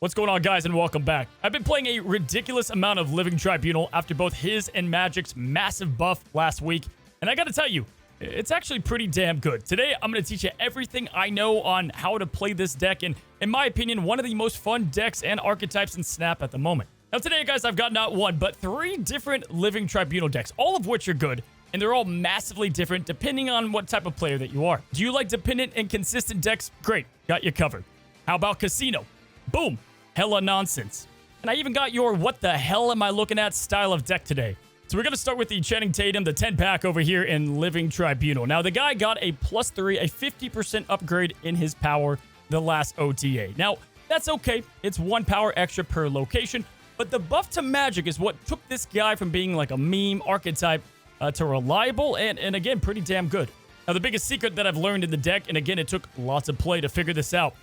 What's going on, guys, and welcome back. I've been playing a ridiculous amount of Living Tribunal after both his and Magic's massive buff last week, and I gotta tell you, it's actually pretty damn good. Today, I'm gonna teach you everything I know on how to play this deck, and in my opinion, one of the most fun decks and archetypes in Snap at the moment. Now today, guys, I've got not one, but 3 different Living Tribunal decks, all of which are good, and they're all massively different depending on what type of player that you are. Do you like dependent and consistent decks? Great, got you covered. How about Casino? Boom. Hella nonsense. And I even got your what the hell am I looking at style of deck today. So we're going to start with the Channing Tatum, the 10-pack over here in Living Tribunal. Now, the guy got a +3, a 50% upgrade in his power the last OTA. Now, that's okay. It's 1 power extra per location. But the buff to Magic is what took this guy from being like a meme archetype to reliable and again, pretty damn good. Now, the biggest secret that I've learned in the deck, and again, it took lots of play to figure this out,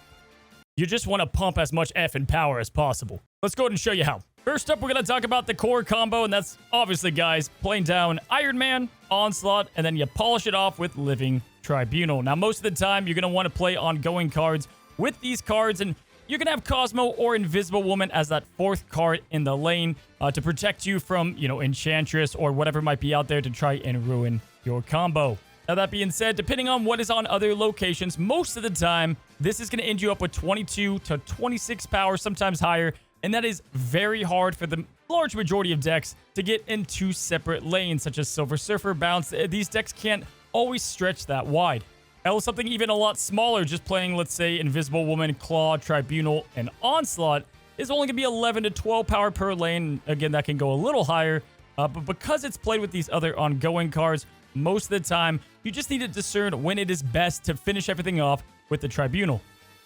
you just want to pump as much F and power as possible. Let's go ahead and show you how. First up, we're going to talk about the core combo, and that's obviously, guys, playing down Iron Man, Onslaught, and then you polish it off with Living Tribunal. Now, most of the time, you're going to want to play ongoing cards with these cards, and you're going to have Cosmo or Invisible Woman as that 4th card in the lane to protect you from, Enchantress or whatever might be out there to try and ruin your combo. Now, that being said, depending on what is on other locations, most of the time, this is going to end you up with 22 to 26 power, sometimes higher, and that is very hard for the large majority of decks to get in 2 separate lanes, such as Silver Surfer, Bounce. These decks can't always stretch that wide. Hell, something even a lot smaller, just playing, let's say, Invisible Woman, Claw, Tribunal, and Onslaught, is only going to be 11 to 12 power per lane. Again, that can go a little higher, but because it's played with these other ongoing cards, most of the time, you just need to discern when it is best to finish everything off with the Tribunal.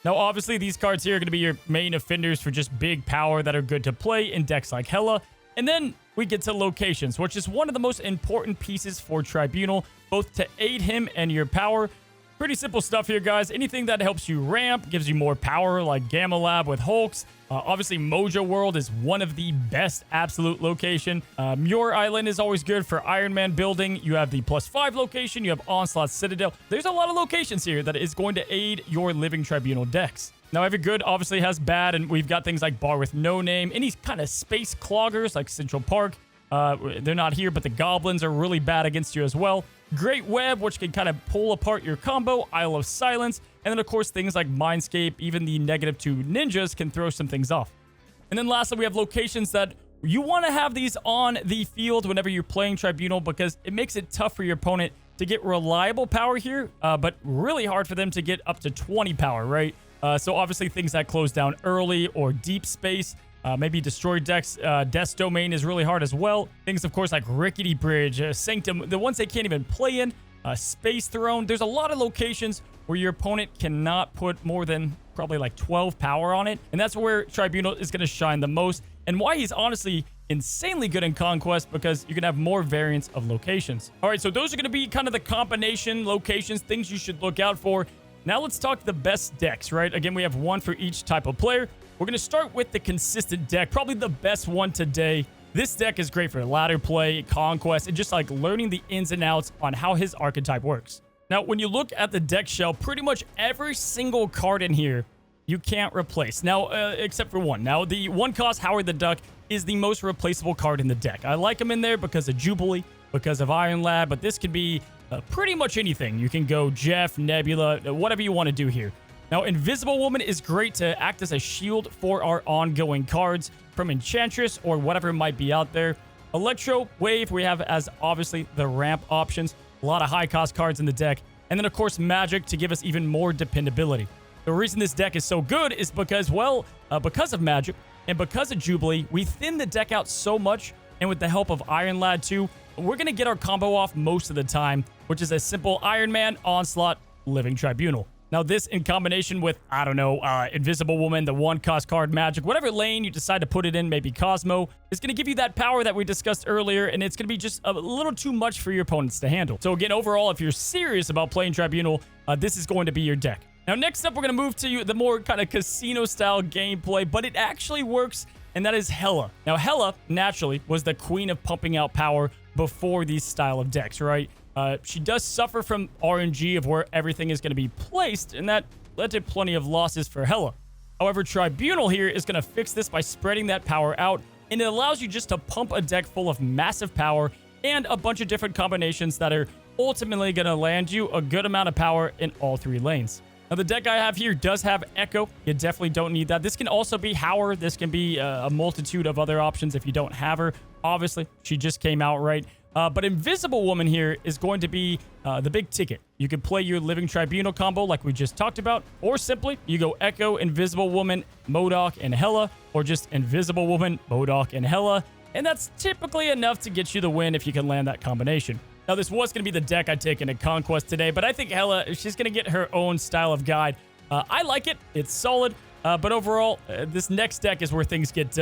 Now, obviously, these cards here are going to be your main offenders for just big power that are good to play in decks like Hela. And then we get to locations, which is one of the most important pieces for Tribunal, both to aid him and your power. Pretty simple stuff here, guys. Anything that helps you ramp, gives you more power, like Gamma Lab with Hulks. Obviously, Mojo World is one of the best absolute location. Muir Island is always good for Iron Man building. You have the +5 location. You have Onslaught Citadel. There's a lot of locations here that is going to aid your Living Tribunal decks. Now, every good obviously has bad, and we've got things like Bar with No Name. Any kind of space cloggers like Central Park. They're not here, but the Goblins are really bad against you as well. Great Web, which can kind of pull apart your combo. Isle of Silence. And then, of course, things like Mindscape, even the -2 ninjas can throw some things off. And then lastly, we have locations that you want to have these on the field whenever you're playing Tribunal because it makes it tough for your opponent to get reliable power here, but really hard for them to get up to 20 power, right? So obviously things that close down early or deep space, maybe destroy decks. Death's Domain is really hard as well. Things, of course, like Rickety Bridge, Sanctum, the ones they can't even play in, Space Throne. There's a lot of locations where your opponent cannot put more than probably like 12 power on it. And that's where Tribunal is going to shine the most. And why he's honestly insanely good in Conquest, because you can have more variants of locations. All right, so those are going to be kind of the combination locations, things you should look out for. Now let's talk the best decks, right? Again, we have one for each type of player. We're going to start with the consistent deck, probably the best one today. This deck is great for ladder play, Conquest, and just like learning the ins and outs on how his archetype works. Now, when you look at the deck shell, pretty much every single card in here you can't replace. Now, except for one. Now, the 1-cost Howard the Duck is the most replaceable card in the deck. I like him in there because of Jubilee, because of Iron Lad, but this could be pretty much anything. You can go Jeff, Nebula, whatever you want to do here. Now, Invisible Woman is great to act as a shield for our ongoing cards from Enchantress or whatever might be out there. Electro Wave, we have as obviously the ramp options. A lot of high-cost cards in the deck. And then, of course, Magic to give us even more dependability. The reason this deck is so good is because, well, because of Magic and because of Jubilee, we thin the deck out so much. And with the help of Iron Lad, too, we're going to get our combo off most of the time, which is a simple Iron Man, Onslaught, Living Tribunal. Now, this in combination with, I don't know, Invisible Woman, the 1-cost card Magic, whatever lane you decide to put it in, maybe Cosmo, is going to give you that power that we discussed earlier, and it's going to be just a little too much for your opponents to handle. So again, overall, if you're serious about playing Tribunal, this is going to be your deck. Now, next up, we're going to move to the more kind of casino-style gameplay, but it actually works, and that is Hela. Now, Hela, naturally, was the queen of pumping out power before these style of decks, right? She does suffer from RNG of where everything is going to be placed, and that led to plenty of losses for Hela. However, Tribunal here is going to fix this by spreading that power out, and it allows you just to pump a deck full of massive power and a bunch of different combinations that are ultimately going to land you a good amount of power in all 3 lanes. Now, the deck I have here does have Echo. You definitely don't need that. This can also be Howard. This can be a multitude of other options if you don't have her. Obviously, she just came out right. But Invisible Woman here is going to be the big ticket. You can play your Living Tribunal combo like we just talked about, or simply you go Echo, Invisible Woman, MODOK, and Hela, or just Invisible Woman, MODOK, and Hela. And that's typically enough to get you the win if you can land that combination. Now, this was going to be the deck I take into Conquest today, but I think Hela, she's going to get her own style of guide. I like it. It's solid. But overall, this next deck is where things get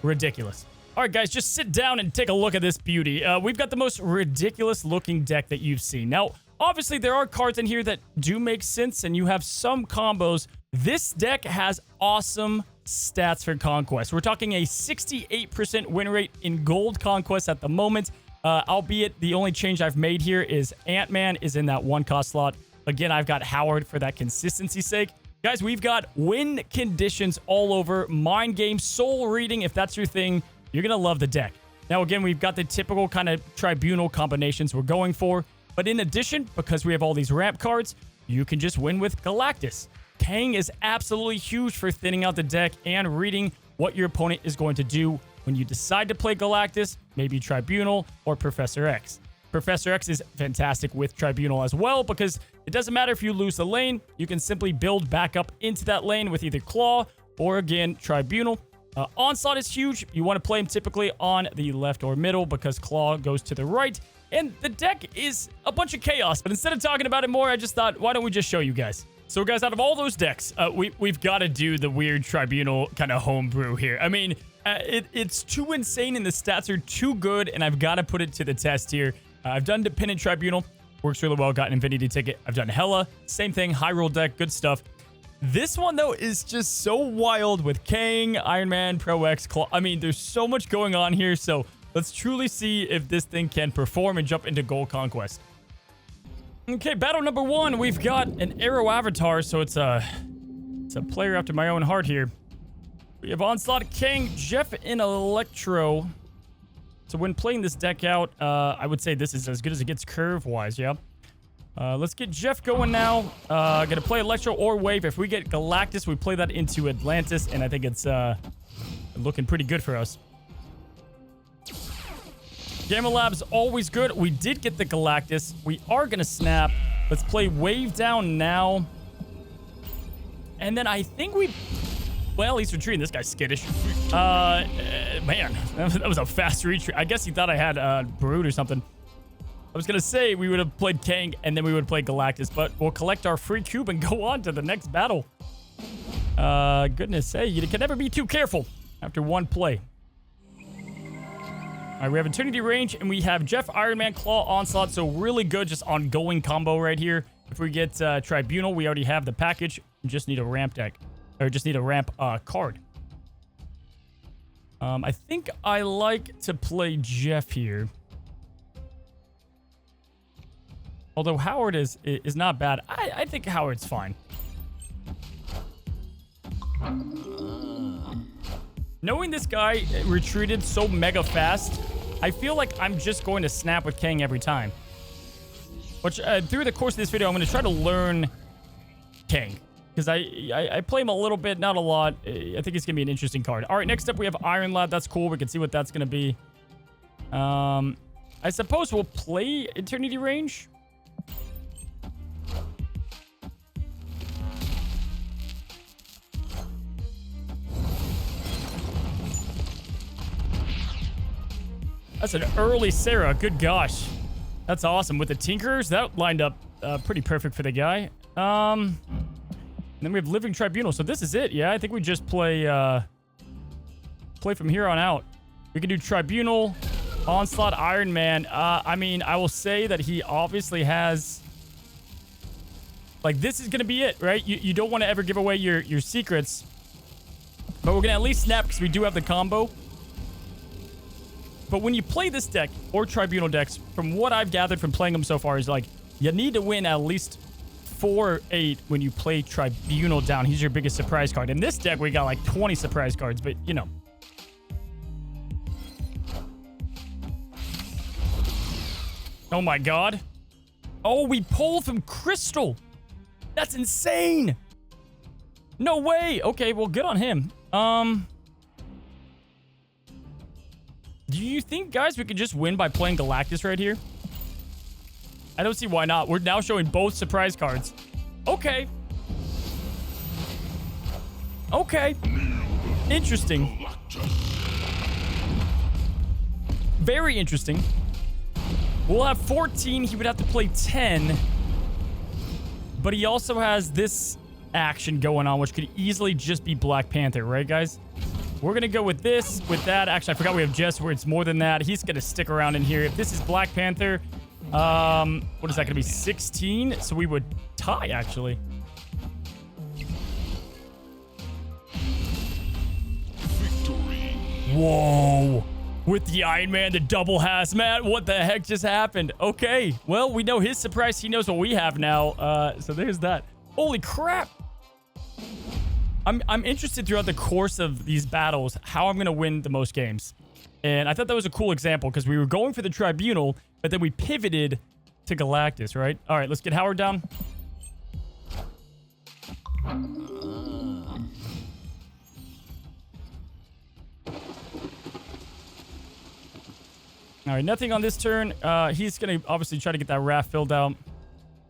ridiculous. All right, guys, just sit down and take a look at this beauty. We've got the most ridiculous-looking deck that you've seen. Now, obviously, there are cards in here that do make sense, and you have some combos. This deck has awesome stats for Conquest. We're talking a 68% win rate in Gold Conquest at the moment. Albeit the only change I've made here is Ant-Man is in that 1-cost slot. Again, I've got Howard for that consistency's sake. Guys, we've got win conditions all over. Mind game, soul reading. If that's your thing, you're going to love the deck. Now, again, we've got the typical kind of Tribunal combinations we're going for. But in addition, because we have all these ramp cards, you can just win with Galactus. Kang is absolutely huge for thinning out the deck and reading what your opponent is going to do when you decide to play Galactus, maybe Tribunal, or Professor X. Professor X is fantastic with Tribunal as well because it doesn't matter if you lose the lane, you can simply build back up into that lane with either Claw or, again, Tribunal. Onslaught is huge. You want to play him typically on the left or middle because Claw goes to the right. And the deck is a bunch of chaos. But instead of talking about it more, I just thought, why don't we just show you guys? So, guys, out of all those decks, we've got to do the weird Tribunal kind of homebrew here. I mean, it's too insane and the stats are too good, and I've got to put it to the test here. I've done Dependent Tribunal. Works really well. Got an Infinity ticket. I've done Hela. Same thing. High roll deck. Good stuff. This one, though, is just so wild with Kang, Iron Man, Pro X, Claw. I mean, there's so much going on here, so let's truly see if this thing can perform and jump into Gold Conquest. Okay, battle number 1. We've got an Arrow Avatar, so it's a player after my own heart here. We have Onslaught, Kang, Jeff, and Electro. So when playing this deck out, I would say this is as good as it gets curve-wise, yeah? Let's get Jeff going now. Gonna play Electro or Wave. If we get Galactus, we play that into Atlantis, and I think it's looking pretty good for us. Gamma Lab's always good. We did get the Galactus. We are gonna snap. Let's play Wave down now. And then I think we... Well, he's retreating. This guy's skittish. Man, that was a fast retreat. I guess he thought I had Brood or something. I was going to say we would have played Kang and then we would play Galactus, but we'll collect our free cube and go on to the next battle. Goodness, hey, you can never be too careful after one play. All right, we have Eternity Range, and we have Jeff, Iron Man, Claw, Onslaught, so really good, just ongoing combo right here. If we get Tribunal, we already have the package. We just need a ramp deck, or just need a ramp card. I think I like to play Jeff here. Although Howard is not bad. I think Howard's fine. Knowing this guy retreated so mega fast, I feel like I'm just going to snap with Kang every time. Which, through the course of this video, I'm going to try to learn Kang. Because I play him a little bit, not a lot. I think it's going to be an interesting card. All right, next up we have Iron Lad. That's cool. We can see what that's going to be. I suppose we'll play Eternity Range. That's an early Sarah. Good gosh. That's awesome. With the Tinkerers, that lined up pretty perfect for the guy. And then we have Living Tribunal. So this is it. Yeah, I think we just play from here on out. We can do Tribunal, Onslaught, Iron Man. I mean, I will say that he obviously has... Like, this is going to be it, right? You don't want to ever give away your secrets. But we're going to at least snap because we do have the combo. But when you play this deck, or Tribunal decks, from what I've gathered from playing them so far, is like, you need to win at least 4/8 when you play Tribunal down. He's your biggest surprise card. In this deck, we got like 20 surprise cards, but you know. Oh my god. Oh, we pulled from Crystal. That's insane. No way. Okay, well, good on him. Do you think, guys, we could just win by playing Galactus right here? I don't see why not. We're now showing both surprise cards. Okay. Okay. Interesting. Very interesting. We'll have 14. He would have to play 10. But he also has this action going on, which could easily just be Black Panther, right, guys? We're going to go with this, with that. Actually, I forgot we have Jess where it's more than that. He's going to stick around in here. If this is Black Panther, what is that going to be? 16? So we would tie, actually. Victory. Whoa. With the Iron Man, the double hazmat. What the heck just happened? Okay. Well, we know his surprise. He knows what we have now. So there's that. Holy crap. I'm interested throughout the course of these battles how I'm going to win the most games. And I thought that was a cool example because we were going for the Tribunal, but then we pivoted to Galactus, right? All right, let's get Howard down. All right, nothing on this turn. He's going to obviously try to get that raft filled out.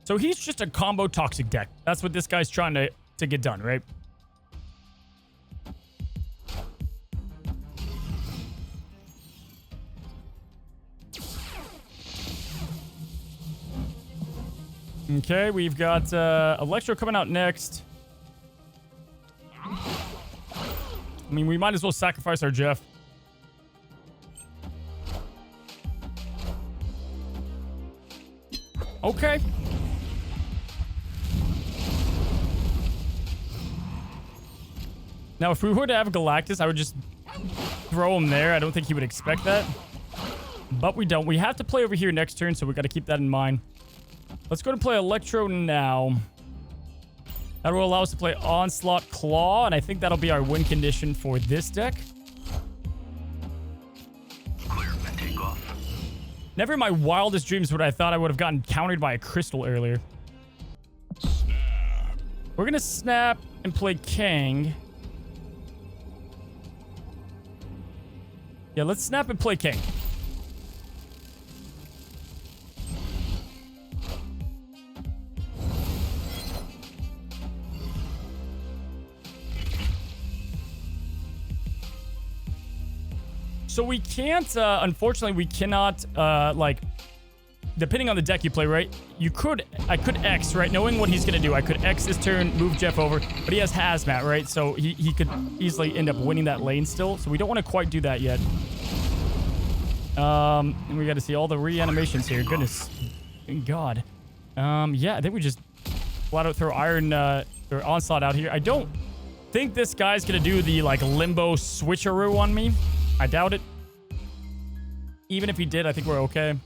So he's just a combo toxic deck. That's what this guy's trying to get done, right? Okay, we've got Electro coming out next. I mean, we might as well sacrifice our Jeff. Okay. Now, if we were to have Galactus, I would just throw him there. I don't think he would expect that. But we don't. We have to play over here next turn, so we got to keep that in mind. Let's go and play Electro now. That will allow us to play Onslaught Claw, and I think that'll be our win condition for this deck. Clear for takeoff. Never in my wildest dreams would I thought I would have gotten countered by a Crystal earlier. Snap. We're going to snap and play Kang. Yeah, let's snap and play Kang. So we can't, unfortunately, we cannot, like, depending on the deck you play, right? I could X, right? Knowing what he's going to do, I could X this turn, move Jeff over, but he has Hazmat, right? So he could easily end up winning that lane still. So we don't want to quite do that yet. And we got to see all the reanimations here. Goodness. Thank God. Yeah, I think we just flat out throw Iron, or Onslaught out here. I don't think this guy's going to do the, like, Limbo switcheroo on me. I doubt it. Even if he did, I think we're okay. And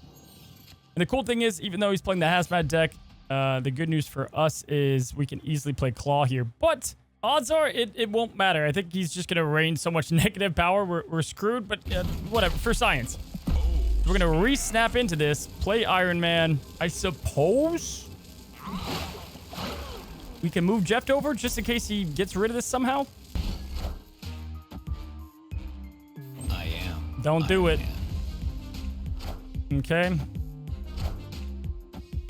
the cool thing is, even though he's playing the Hazmat deck, the good news for us is we can easily play Claw here. But odds are it won't matter. I think he's just going to rain so much negative power. We're screwed, but whatever. For science. We're going to re-snap into this. Play Iron Man. I suppose we can move Jeff over just in case he gets rid of this somehow. Don't do it. Okay.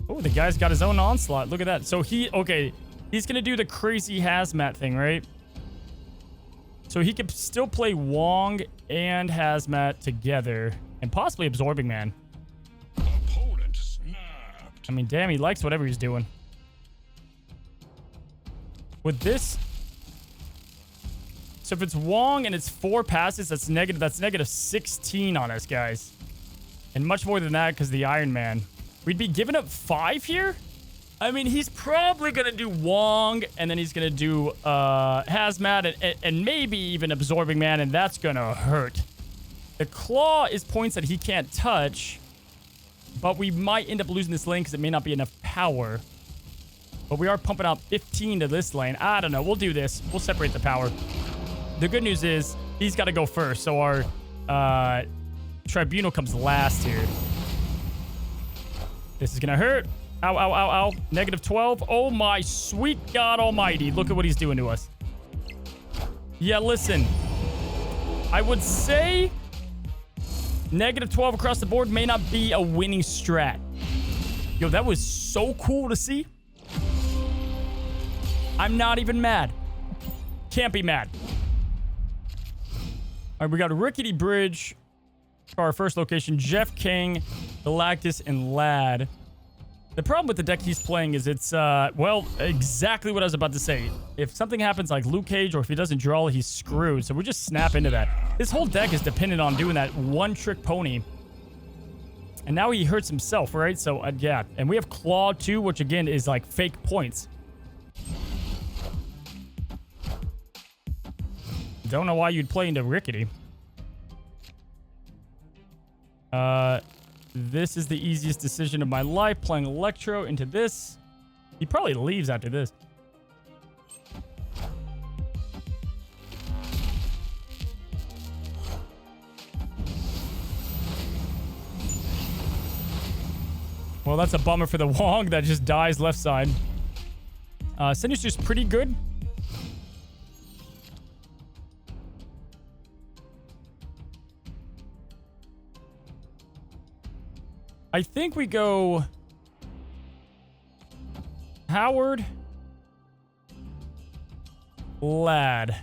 Oh, the guy's got his own Onslaught. Look at that. So okay, he's going to do the crazy Hazmat thing, right? So he could still play Wong and Hazmat together and possibly Absorbing Man. Opponent snapped. I mean, damn, he likes whatever he's doing. With this... So if it's Wong and it's 4 passes, that's negative 16 on us, guys. And much more than that because the Iron Man. We'd be giving up 5 here? I mean, he's probably going to do Wong, and then he's going to do Hazmat, and maybe even Absorbing Man, and that's going to hurt. The Claw is points that he can't touch, but we might end up losing this lane because it may not be enough power. But we are pumping out 15 to this lane. I don't know. We'll do this. We'll separate the power. The good news is he's got to go first. So our Tribunal comes last here. This is going to hurt. Ow, ow, ow, ow. Negative 12. Oh, my sweet God almighty. Look at what he's doing to us. Yeah, listen. I would say negative 12 across the board may not be a winning strat. Yo, that was so cool to see. I'm not even mad. Can't be mad. All right, we got a rickety bridge for our first location. Jeff, King, Galactus, and Lad. The problem with the deck he's playing is it's, well, exactly what I was about to say. If something happens like Luke Cage or if he doesn't draw, he's screwed. So we just snap into that. This whole deck is dependent on doing that one-trick pony. And now he hurts himself, right? So, yeah. And we have Claw, too, which, again, is like fake points. Don't know why you'd play into Rickety. This is the easiest decision of my life. Playing Electro into this. He probably leaves after this. Well, that's a bummer for the Wong that just dies left side. Sinister's pretty good. I think we go Howard, Lad.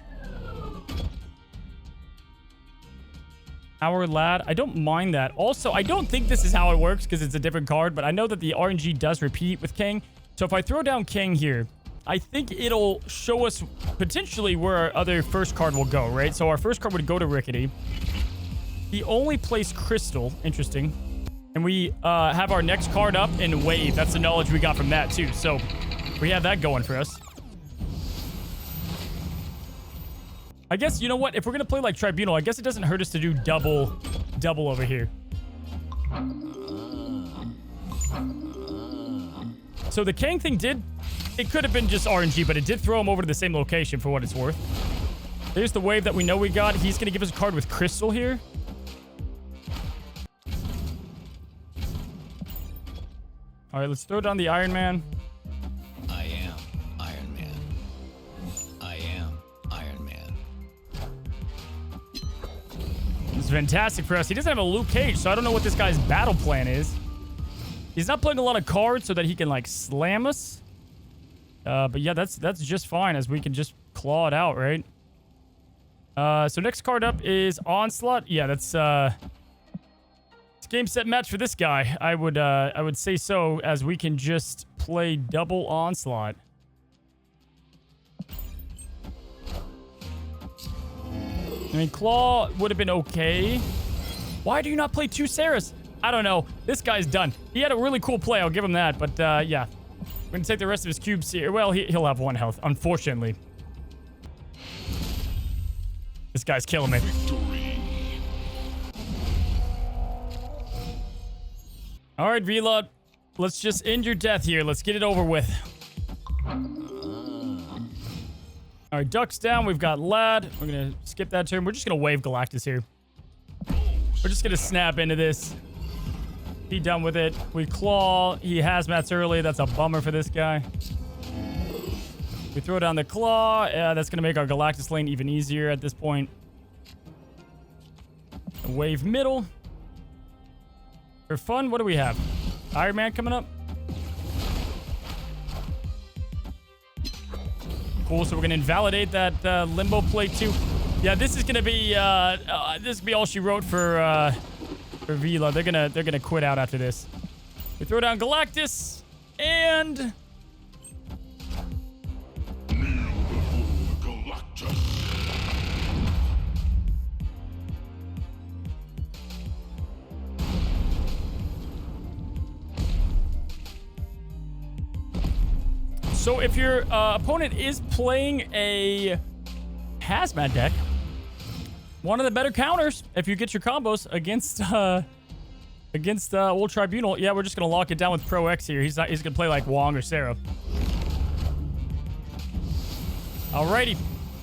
Howard, Lad. I don't mind that. Also, I don't think this is how it works because it's a different card, but I know that the RNG does repeat with King. So if I throw down King here, I think it'll show us potentially where our other first card will go, right? So our first card would go to Rickety. He only plays Crystal. Interesting. And we have our next card up in Wave. That's the knowledge we got from that, too. So we have that going for us. I guess, you know what? If we're going to play like Tribunal, I guess it doesn't hurt us to do double over here. So the Kang thing it could have been just RNG, but it did throw him over to the same location for what it's worth. There's the Wave that we know we got. He's going to give us a card with Crystal here. All right, let's throw down the Iron Man. I am Iron Man. I am Iron Man. This is fantastic for us. He doesn't have a Luke Cage, so I don't know what this guy's battle plan is. He's not playing a lot of cards so that he can, like, slam us. But yeah, that's just fine, as we can just claw it out, right? So next card up is Onslaught. Yeah, that's game, set, match for this guy. I would say so, as we can just play double Onslaught. I mean, Claw would have been okay. Why do you not play two Saras? I don't know. This guy's done. He had a really cool play. I'll give him that. But, yeah. We're going to take the rest of his cubes here. Well, he'll have 1 health, unfortunately. This guy's killing me. All right, Reload. Let's just end your death here. Let's get it over with. All right, Duck's down. We've got Lad. We're going to skip that turn. We're just going to wave Galactus here. We're just going to snap into this. Be done with it. We Claw. He hazmats early. That's a bummer for this guy. We throw down the Claw. That's going to make our Galactus lane even easier at this point. Wave middle. For fun, what do we have? Iron Man coming up. Cool, so we're going to invalidate that Limbo plate too. Yeah, this is going to be all she wrote for Vila. They're gonna quit out after this. We throw down Galactus and so if your opponent is playing a Hazmat deck, one of the better counters if you get your combos against Old Tribunal. Yeah, we're just gonna lock it down with Pro X here. He's gonna play like Wong or Sarah. Alrighty.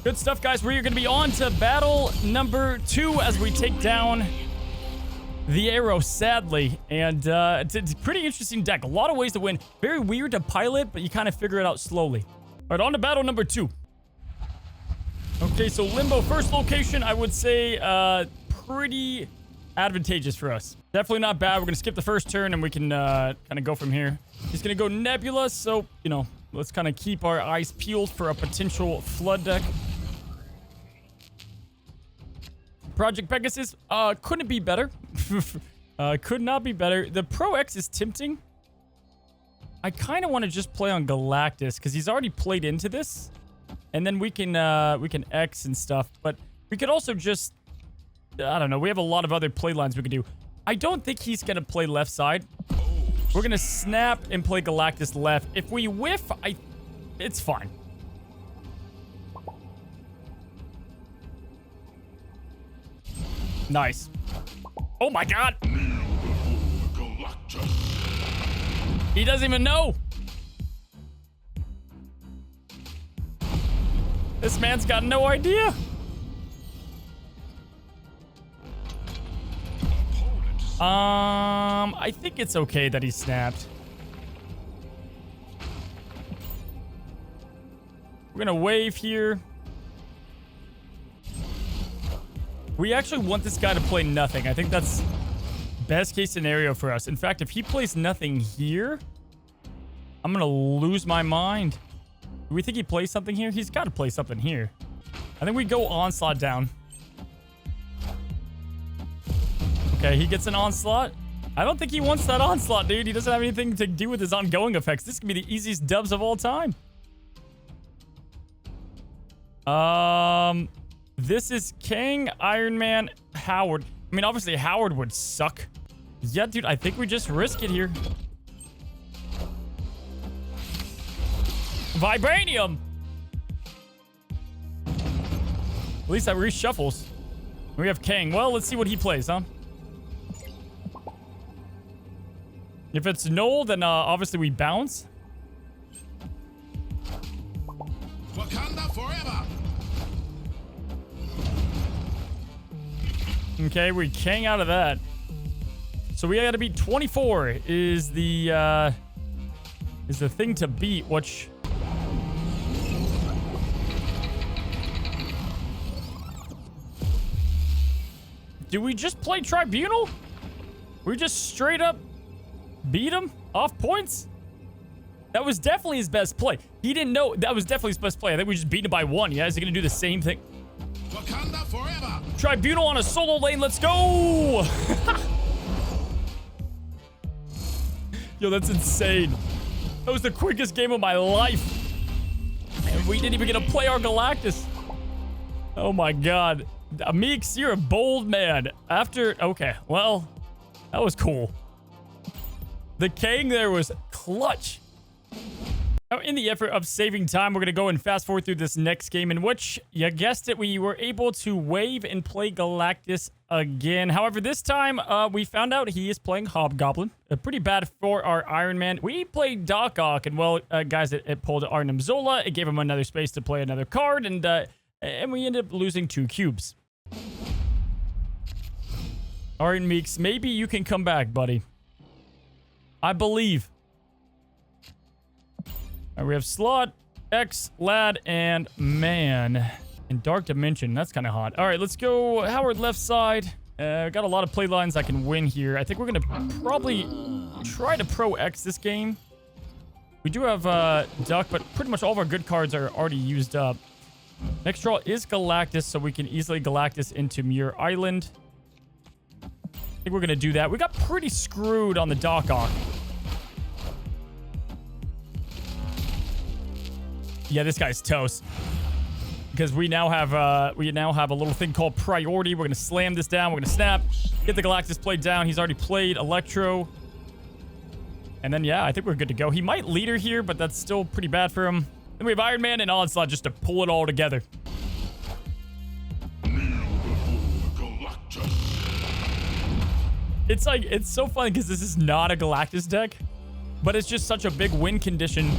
Good stuff, guys. We're going to be on to battle number 2 as we take down the Arrow, sadly. And it's a pretty interesting deck. A lot of ways to win. Very weird to pilot, but you kind of figure it out slowly. All right, on to battle number 2. Okay, so Limbo, first location, I would say pretty advantageous for us. Definitely not bad. We're going to skip the first turn, and we can kind of go from here. He's going to go Nebula, so, you know, let's kind of keep our eyes peeled for a potential flood deck. Project Pegasus, couldn't be better. Could not be better. The Pro X is tempting. I kind of want to just play on Galactus, because he's already played into this. And then we can X and stuff, but we could also just, I don't know, we have a lot of other play lines we could do. I don't think he's going to play left side. We're going to snap and play Galactus left. If we whiff, it's fine. Nice. Oh my god. He doesn't even know. This man's got no idea. I think it's okay that he snapped. We're gonna wave here. We actually want this guy to play nothing. I think that's best case scenario for us. In fact, if he plays nothing here, I'm gonna lose my mind. Do we think he plays something here? He's got to play something here. I think we go Onslaught down. Okay, he gets an Onslaught. I don't think he wants that Onslaught, dude. He doesn't have anything to do with his ongoing effects. This could be the easiest dubs of all time. This is King, Iron Man, Howard. I mean, obviously, Howard would suck. Yeah, dude, I think we just risk it here. Vibranium! At least that reshuffles. We have Kang. Well, let's see what he plays, huh? If it's Null, then obviously we bounce. Wakanda forever! Okay, we Kang out of that. So we gotta beat 24 is the thing to beat, which... Do we just play Tribunal? We just straight up beat him off points? That was definitely his best play. He didn't know that was definitely his best play. I think we just beat him by 1. Yeah, is he gonna do the same thing? Wakanda forever! Tribunal on a solo lane. Let's go! Yo, that's insane. That was the quickest game of my life. And we didn't even get to play our Galactus. Oh my god. Meeks, you're a bold man. Okay, well, that was cool. The Kang there was clutch. Now, in the effort of saving time, we're going to go and fast forward through this next game in which, you guessed it, we were able to wave and play Galactus again. However, this time, we found out he is playing Hobgoblin. Pretty bad for our Iron Man. We played Doc Ock, and well, guys, it pulled Arnim Zola. It gave him another space to play another card, and we ended up losing 2 cubes. All right, Meeks, maybe you can come back, buddy. I believe. All right, we have Slot, X, Lad, and Man. And Dark Dimension, that's kind of hot. All right, let's go Howard left side. Got a lot of play lines I can win here. I think we're going to probably try to Pro X this game. We do have Duck, but pretty much all of our good cards are already used up. Next draw is Galactus, so we can easily Galactus into Muir Island. I think we're going to do that. We got pretty screwed on the Doc Ock. Yeah, this guy's toast. Because we now have a little thing called priority. We're going to slam this down. We're going to snap. Get the Galactus played down. He's already played Electro. And then, yeah, I think we're good to go. He might leader here, but that's still pretty bad for him. Then we have Iron Man and Onslaught just to pull it all together. It's like, it's so funny because this is not a Galactus deck, but it's just such a big win condition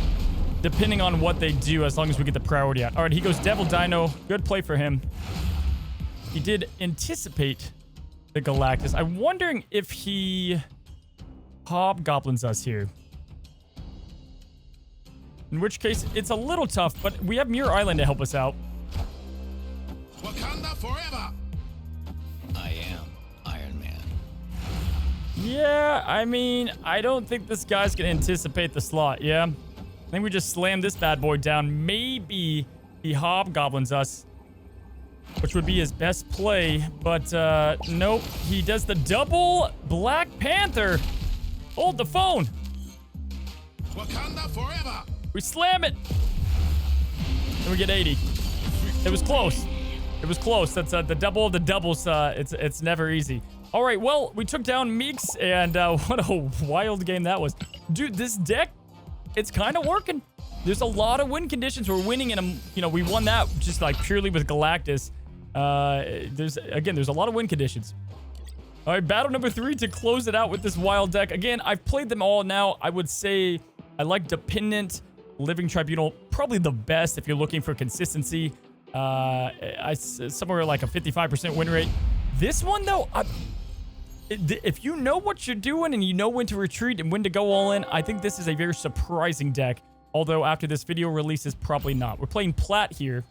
depending on what they do, as long as we get the priority out. All right, he goes Devil Dino. Good play for him. He did anticipate the Galactus. I'm wondering if he hobgoblins us here. In which case, it's a little tough, but we have Muir Island to help us out. Wakanda forever. I am Iron Man. Yeah, I mean, I don't think this guy's gonna anticipate the slot, yeah? I think we just slam this bad boy down. Maybe he hobgoblins us, which would be his best play, but nope. He does the double Black Panther. Hold the phone. Wakanda forever. We slam it. And we get 80. It was close. It was close. That's the double of the doubles. It's never easy. All right, well, we took down Meeks, and what a wild game that was. Dude, this deck, it's kind of working. There's a lot of win conditions. We're winning, and you know, we won that just like purely with Galactus. There's a lot of win conditions. All right, battle number 3 to close it out with this wild deck. Again, I've played them all now. I would say I like Dependent, Living Tribunal, probably the best if you're looking for consistency. Somewhere like a 55% win rate. This one, though, if you know what you're doing and you know when to retreat and when to go all in, I think this is a very surprising deck. Although after this video releases, probably not. We're playing Plat here.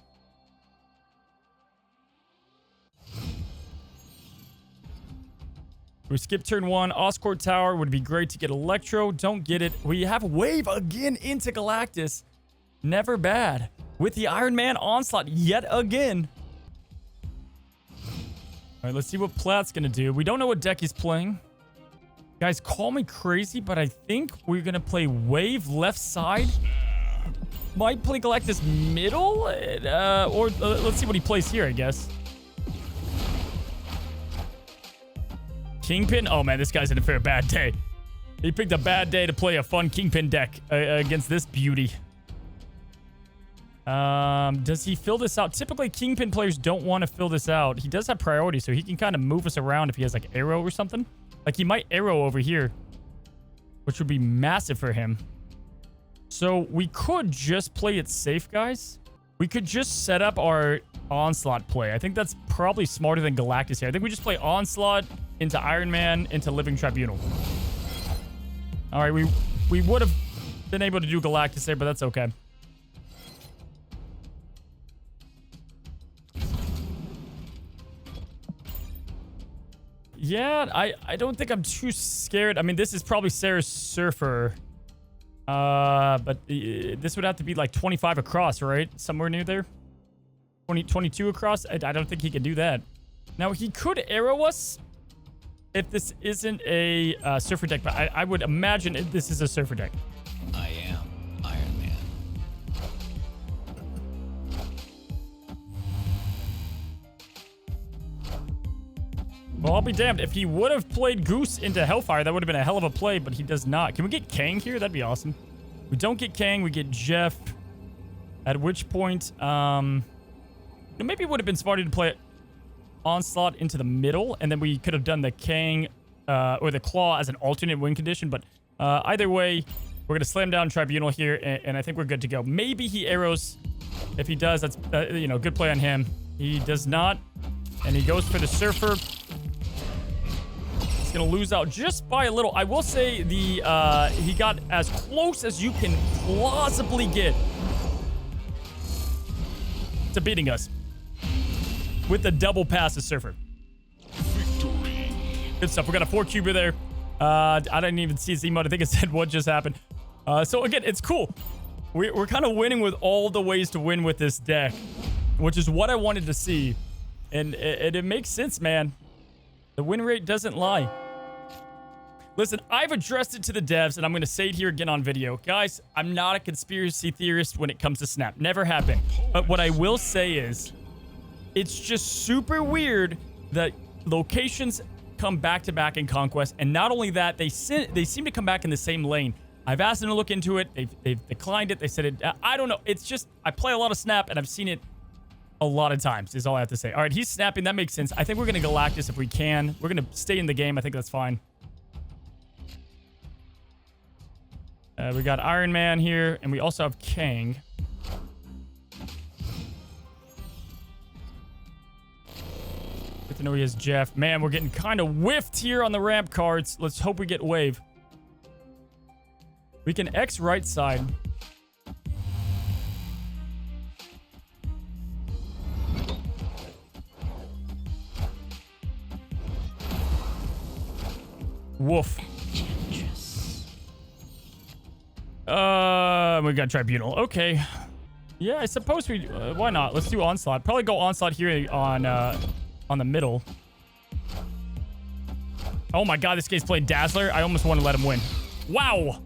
We skip turn 1. Oscorp Tower would be great to get Electro. Don't get it. We have Wave again into Galactus. Never bad. With the Iron Man onslaught yet again. All right, let's see what Plat's going to do. We don't know what deck he's playing. Guys, call me crazy, but I think we're going to play Wave left side. Might play Galactus middle. Or let's see what he plays here, I guess. Kingpin? Oh, man, this guy's in a fair bad day. He picked a bad day to play a fun Kingpin deck against this beauty. Does he fill this out? Typically, Kingpin players don't want to fill this out. He does have priority, so he can kind of move us around if he has, like, arrow or something. Like, he might arrow over here, which would be massive for him. So, we could just play it safe, guys. We could just set up our Onslaught play. I think that's probably smarter than Galactus here. I think we just play Onslaught into Iron Man into Living Tribunal. All right, we would have been able to do Galactus there, but that's okay. Yeah, I don't think I'm too scared. I mean, this is probably Sarah's Surfer. But this would have to be like 25 across, right? Somewhere near there. 22 across? I don't think he can do that. Now, he could arrow us if this isn't a Surfer deck, but I would imagine this is a Surfer deck. I am Iron Man. Well, I'll be damned. If he would have played Goose into Hellfire, that would have been a hell of a play, but he does not. Can we get Kang here? That'd be awesome. We don't get Kang. We get Jeff. At which point, maybe it would have been smarter to play Onslaught into the middle, and then we could have done the Kang or the Claw as an alternate win condition. But either way, we're going to slam down Tribunal here, and I think we're good to go. Maybe he arrows. If he does, that's, good play on him. He does not, and he goes for the Surfer. He's going to lose out just by a little. I will say he got as close as you can plausibly get to beating us with the double pass of Surfer. Victory. Good stuff. We got a 4-cuber there. I didn't even see his emote. I think it said what just happened. So again, it's cool. We're kind of winning with all the ways to win with this deck, which is what I wanted to see. And it makes sense, man. The win rate doesn't lie. Listen, I've addressed it to the devs, and I'm going to say it here again on video. Guys, I'm not a conspiracy theorist when it comes to Snap. Never have been. But what I will say is, it's just super weird that locations come back-to-back in Conquest. And not only that, they seem to come back in the same lane. I've asked them to look into it. They've declined it. They said it. I don't know. It's just, I play a lot of Snap, and I've seen it a lot of times, is all I have to say. All right, he's snapping. That makes sense. I think we're going to Galactus if we can. We're going to stay in the game. I think that's fine. We got Iron Man here, and we also have Kang. Good to know he has Jeff. Man, we're getting kind of whiffed here on the ramp cards. Let's hope we get wave. We can X right side. Woof. We got Tribunal. Okay. Yeah, I suppose we... why not? Let's do Onslaught. Probably go Onslaught here on the middle. Oh my god, this guy's playing Dazzler. I almost want to let him win. Wow!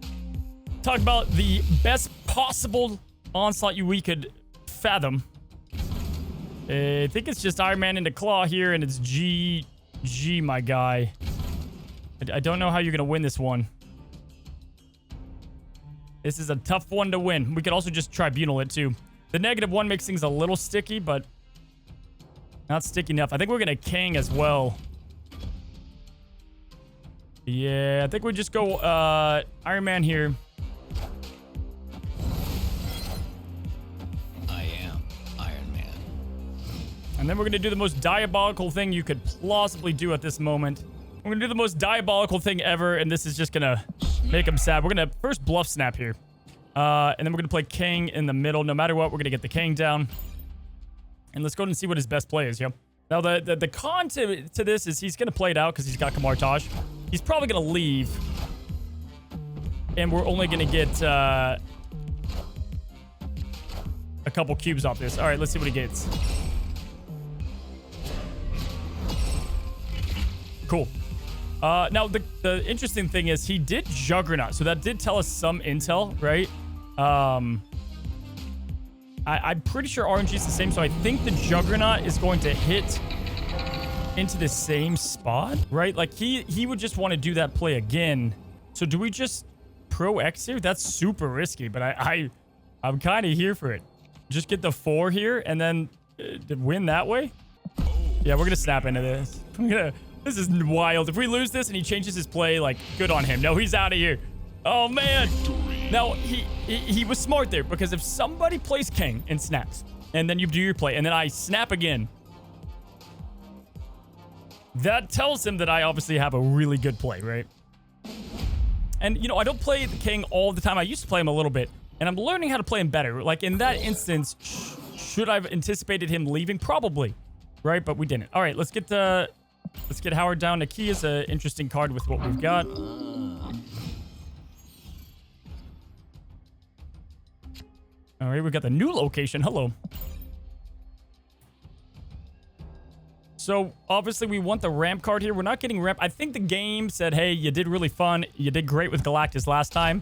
Talk about the best possible Onslaught we could fathom. I think it's just Iron Man into Claw here, and it's G, my guy. I don't know how you're going to win this one. This is a tough one to win. We could also just Tribunal it, too. The -1 makes things a little sticky, but not sticky enough. I think we're going to Kang as well. Yeah, I think we just go Iron Man here. I am Iron Man. And then we're going to do the most diabolical thing you could plausibly do at this moment. We're going to do the most diabolical thing ever, and this is just going to make him sad. We're going to first Bluff Snap here. And then we're going to play Kang in the middle. No matter what, we're going to get the Kang down. And let's go ahead and see what his best play is, yeah? Now, the con to this is he's going to play it out because he's got Kamartage. He's probably going to leave. And we're only going to get a couple cubes off this. All right, let's see what he gets. Cool. Now, the interesting thing is he did Juggernaut, so that did tell us some intel, right? I'm pretty sure RNG is the same, so I think the Juggernaut is going to hit into the same spot, right? Like, he would just want to do that play again. So do we just Pro X here? That's super risky, but I'm kind of here for it. Just get the 4 here and then win that way? Yeah, we're going to snap into this. This is wild. If we lose this and he changes his play, like, good on him. No, he's out of here. Oh, man. Now, he was smart there, because if somebody plays Kang and snaps, and then you do your play, and then I snap again, that tells him that I obviously have a really good play, right? And, you know, I don't play the Kang all the time. I used to play him a little bit, and I'm learning how to play him better. Like, in that instance, should I have anticipated him leaving? Probably, right? But we didn't. All right, let's get Howard down. Nakia is an interesting card with what we've got. All right, we got the new location. Hello. So, obviously, we want the ramp card here. We're not getting ramp. I think the game said, hey, you did really fun. You did great with Galactus last time.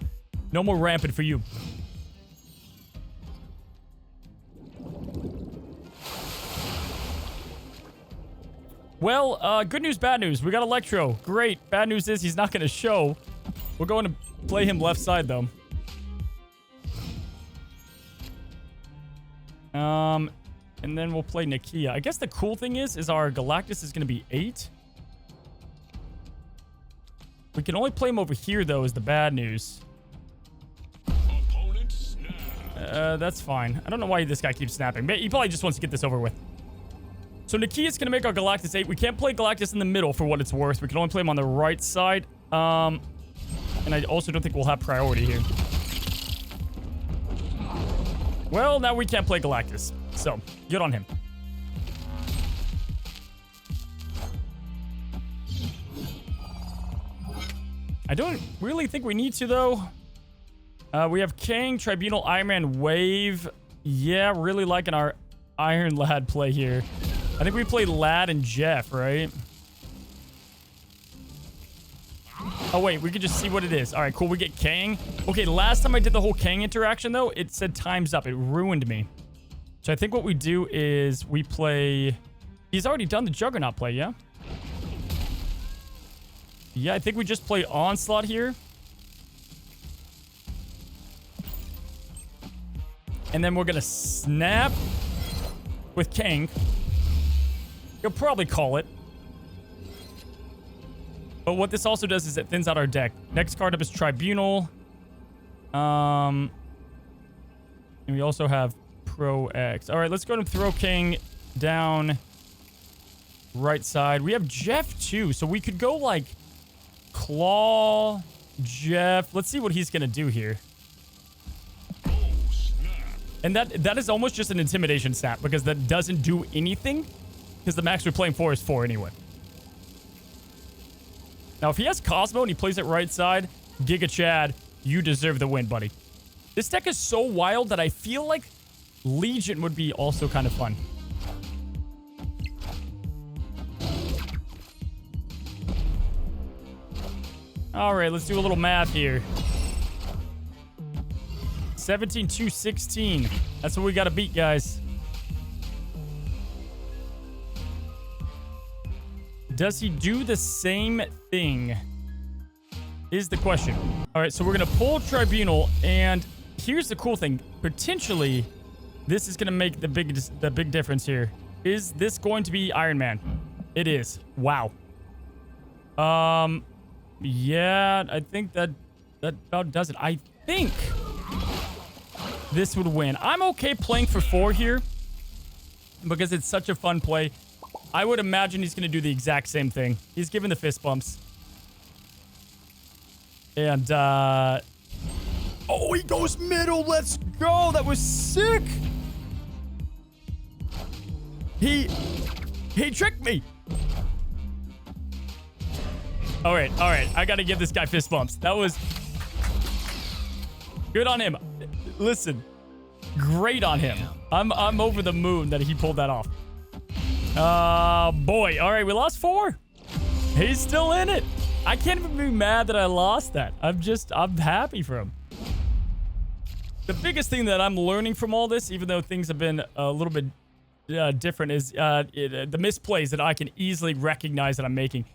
No more ramping for you. Well, good news, bad news. We got Electro. Great. Bad news is he's not going to show. We're going to play him left side, though. And then we'll play Nakia. I guess the cool thing is our Galactus is going to be 8. We can only play him over here, though, is the bad news. That's fine. I don't know why this guy keeps snapping. He probably just wants to get this over with. So Nakia is going to make our Galactus 8. We can't play Galactus in the middle for what it's worth. We can only play him on the right side. And I also don't think we'll have priority here. Well, now we can't play Galactus. So, good on him. I don't really think we need to, though. We have Kang, Tribunal, Iron Man, Wave. Yeah, really liking our Iron Lad play here. I think we play Lad and Jeff, right? Oh, wait, we can just see what it is. All right, cool. We get Kang. Okay, last time I did the whole Kang interaction, though, it said time's up. It ruined me. So I think what we do is we play... He's already done the Juggernaut play, yeah? Yeah, I think we just play Onslaught here. And then we're going to snap with Kang. He'll probably call it. But what this also does is it thins out our deck. Next card up is Tribunal. And we also have Pro X. All right, let's go to Throw King down right side. We have Jeff too, so we could go like Claw, Jeff. Let's see what he's gonna do here. And that is almost just an intimidation stat because that doesn't do anything because the max we're playing for is 4 anyway. Now, if he has Cosmo and he plays it right side, Giga Chad, you deserve the win, buddy. This deck is so wild that I feel like Legion would be also kind of fun. All right, let's do a little math here. 17 to 16. That's what we got to beat, guys. Does he do the same thing? Is the question. All right, so we're going to pull Tribunal, and here's the cool thing. Potentially, this is going to make the big difference here. Is this going to be Iron Man? It is. Wow. Yeah, I think that about does it. I think this would win. I'm okay playing for 4 here because it's such a fun play. I would imagine he's going to do the exact same thing. He's giving the fist bumps. And, oh, he goes middle. Let's go. That was sick. He tricked me. All right. I got to give this guy fist bumps. That was good on him. Listen, great on him. I'm over the moon that he pulled that off. Boy. All right, we lost 4. He's still in it. I can't even be mad that I lost that. I'm happy for him. The biggest thing that I'm learning from all this, even though things have been a little bit different, is the misplays that I can easily recognize that I'm making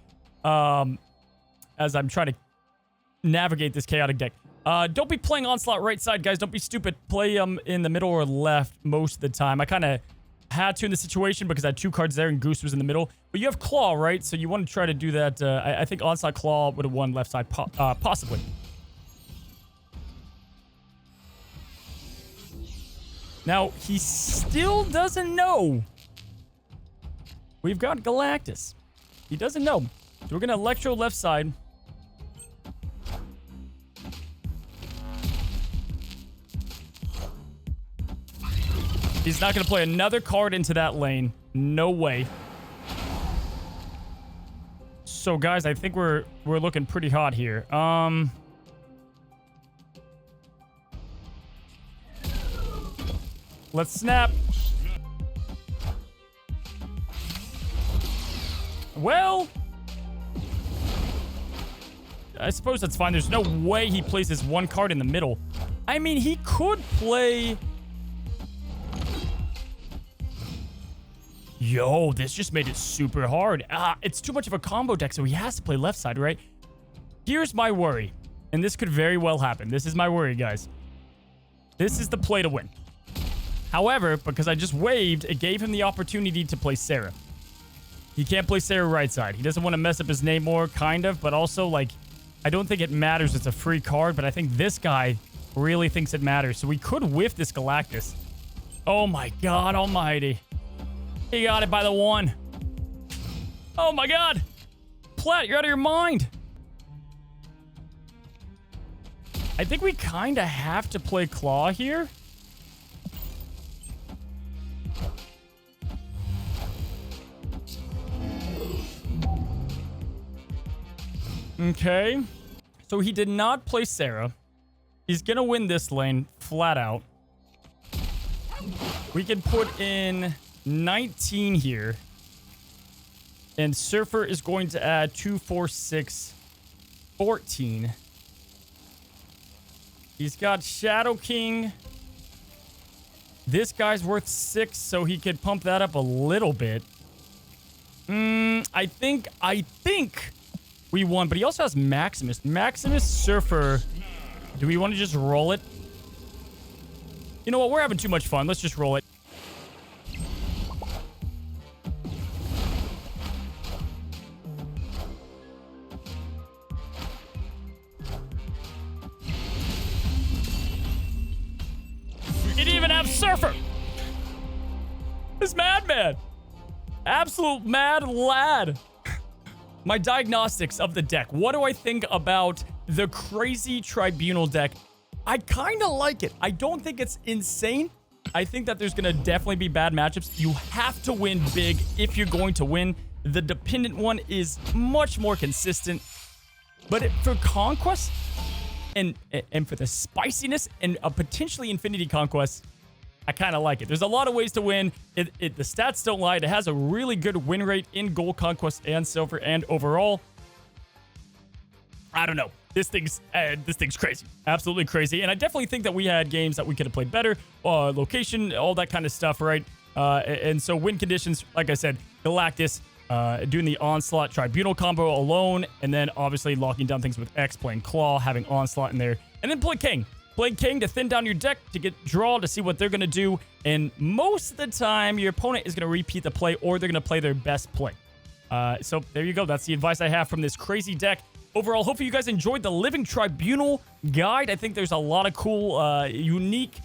as I'm trying to navigate this chaotic deck. Don't be playing Onslaught right side, guys. Don't be stupid. Play in the middle or left most of the time. I kind of had to in the situation because I had 2 cards there and Goose was in the middle. But you have Claw, right? So you want to try to do that. I think Onslaught Claw would have won left side, possibly. Now, he still doesn't know. We've got Galactus. He doesn't know. So we're going to Electro left side. He's not going to play another card into that lane. No way. So, guys, I think we're looking pretty hot here. Let's snap. Well, I suppose that's fine. There's no way he plays this 1 card in the middle. I mean, he could play... Yo, this just made it super hard. It's too much of a combo deck, so he has to play left side, right? Here's my worry, and this could very well happen. This is my worry, guys. This is the play to win. However, because I just waved, it gave him the opportunity to play Sarah. He can't play Sarah right side. He doesn't want to mess up his name more, kind of, but also, like, I don't think it matters. It's a free card, but I think this guy really thinks it matters. So we could whiff this Galactus. Oh my God almighty. He got it by the 1. Oh my God. Plat, you're out of your mind. I think we kind of have to play Claw here. Okay. So he did not play Sarah. He's going to win this lane flat out. We can put in 19 here. And Surfer is going to add 2, 4, 6, 14. He's got Shadow King. This guy's worth 6, so he could pump that up a little bit. I think we won, but he also has Maximus. Maximus, Surfer. Do we want to just roll it? You know what? We're having too much fun. Let's just roll it. It even have Surfer. This madman. Absolute mad lad. My diagnostics of the deck. What do I think about the crazy Tribunal deck? I kind of like it. I don't think it's insane. I think that there's going to definitely be bad matchups. You have to win big if you're going to win. The dependent one is much more consistent. But for Conquest and for the spiciness and a potentially Infinity Conquest, I kind of like it. There's a lot of ways to win. The stats don't lie. It has a really good win rate in Gold Conquest and Silver and overall. I don't know. This thing's crazy. Absolutely crazy. And I definitely think that we had games that we could have played better. Location, all that kind of stuff, right? And so win conditions, like I said, Galactus, doing the Onslaught Tribunal combo alone, and then obviously locking down things with X, playing Claw, having Onslaught in there, and then play King. Play King to thin down your deck, to get draw, to see what they're going to do. And most of the time, your opponent is going to repeat the play, or they're going to play their best play. So there you go. That's the advice I have from this crazy deck. Overall, hopefully you guys enjoyed the Living Tribunal guide. I think there's a lot of cool, unique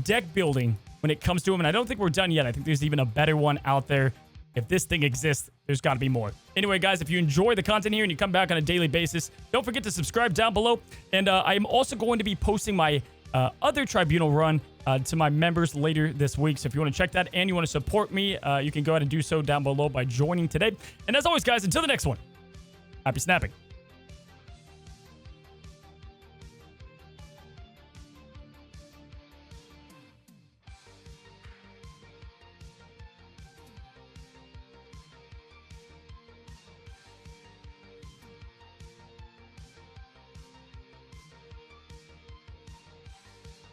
deck building when it comes to them. And I don't think we're done yet. I think there's even a better one out there. If this thing exists, there's got to be more. Anyway, guys, if you enjoy the content here and you come back on a daily basis, don't forget to subscribe down below. And I am also going to be posting my other Tribunal run to my members later this week. So if you want to check that and you want to support me, you can go ahead and do so down below by joining today. And as always, guys, until the next one, happy snapping.